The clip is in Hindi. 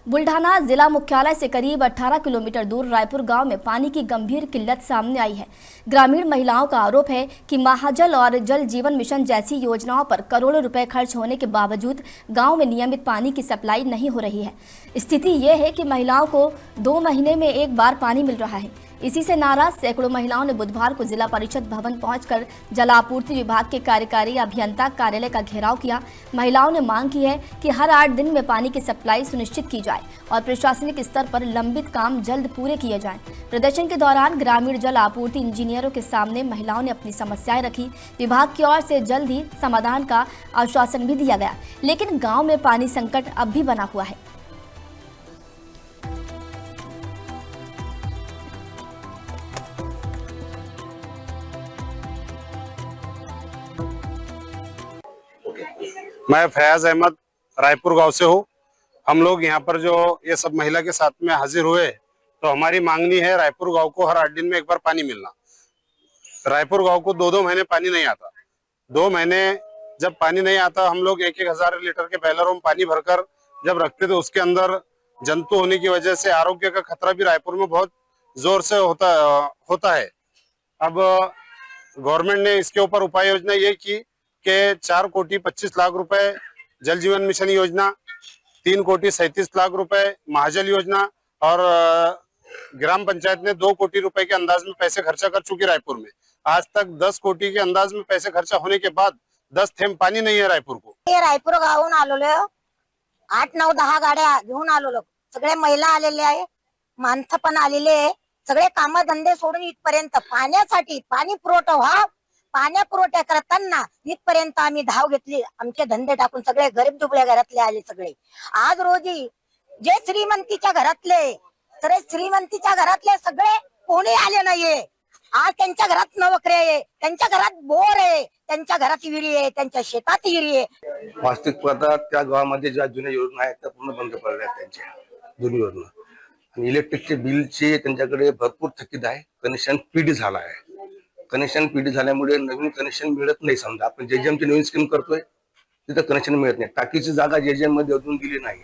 बुल्ढाना जिला मुख्यालय से करीब 18 किलोमीटर दूर रायपुर गांव में पानी की गंभीर किल्लत सामने आई है। ग्रामीण महिलाओं का आरोप है कि महाजल और जल जीवन मिशन जैसी योजनाओं पर करोड़ों रुपए खर्च होने के बावजूद गांव में नियमित पानी की सप्लाई नहीं हो रही है। स्थिति ये है कि महिलाओं को 2 महीने में एक बार पानी मिल रहा है। इसी से नाराज सैकड़ों महिलाओं ने बुधवार को जिला परिषद भवन पहुंचकर जलापूर्ति विभाग के कार्यकारी अभियंता कार्यालय का घेराव किया। महिलाओं ने मांग की है कि हर 8 दिन में पानी की सप्लाई सुनिश्चित की जाए और प्रशासनिक स्तर पर लंबित काम जल्द पूरे किए जाएं। प्रदर्शन के दौरान ग्रामीण जल आपूर्ति इंजीनियरों के सामने महिलाओं ने अपनी समस्याएं रखी। विभाग की ओर से जल्द ही समाधान का आश्वासन भी दिया गया, लेकिन गाँव में पानी संकट अब भी बना हुआ है। मैं फैयाज अहमद रायपुर गांव से हूँ। हम लोग यहाँ पर जो ये सब महिला के साथ में हाजिर हुए, तो हमारी मांगनी है रायपुर गांव को हर 8 दिन में एक बार पानी मिलना। रायपुर गांव को 2-2 महीने पानी नहीं आता। 2 महीने जब पानी नहीं आता, हम लोग 1-1 हजार लीटर के बैलरों में पानी भरकर जब रखते, तो उसके अंदर जंतु होने की वजह से आरोग्य का खतरा भी रायपुर में बहुत जोर से होता है। अब गवर्नमेंट ने इसके ऊपर उपाय योजना ये की कि 4 कोटी 25 लाख रुपए जल जीवन मिशन योजना, 3 कोटी 37 लाख रुपए महाजल योजना और ग्राम पंचायत ने 2 कोटी रुपए के अंदाज में पैसे खर्चा कर चुकी रायपुर में। आज तक 10 कोटी के अंदाज में पैसे खर्चा होने के बाद 10 थेंब पानी नहीं है रायपुर को। रायपुर गावून आलेलो 8-9-10 गाड्या घेऊन आलेलो, सगळे महिला आलेले आहे, माणसं पण आलेले आहे। सगळे काम धंदे सोडून इथपर्यंत पाण्यासाठी, पाणी पुरवठा व्हा, पाण्या पुरवठा करताना इथपर्यंत आम्ही धाव घेतली। आमचे धंदे टाकून सगळे गरीब दुबळ्या घरातले आले सगळे। आज रोजी जे श्रीमंतीच्या घरातले, तर श्रीमंतीच्या घरातले सगळे कोणी आले नाहीये। आज त्यांच्या घरात नोकरी आहे, त्यांच्या घरात बोर आहे, त्यांच्या घरात विहिरी आहे, त्यांच्या शेतात विहिरी आहे। वास्तविक पाहता त्या गावामध्ये ज्या जुन्या योजना आहेत त्या पूर्ण बंद पडल्या आहेत। त्यांच्या जुनी योजना आणि इलेक्ट्रिकचे बिलचे त्यांच्याकडे भरपूर थकीत आहे। कनेक्शन पीडी झाला आहे। कनेक्शन पीडी झाल्यामुळे नवीन कनेक्शन मिळत नाही। समजा आपण जेजेएमची नवीन स्कीम करतोय तिथं कनेक्शन मिळत नाही। टाकीची जागा जेजेएम मध्ये अजून दिली नाही।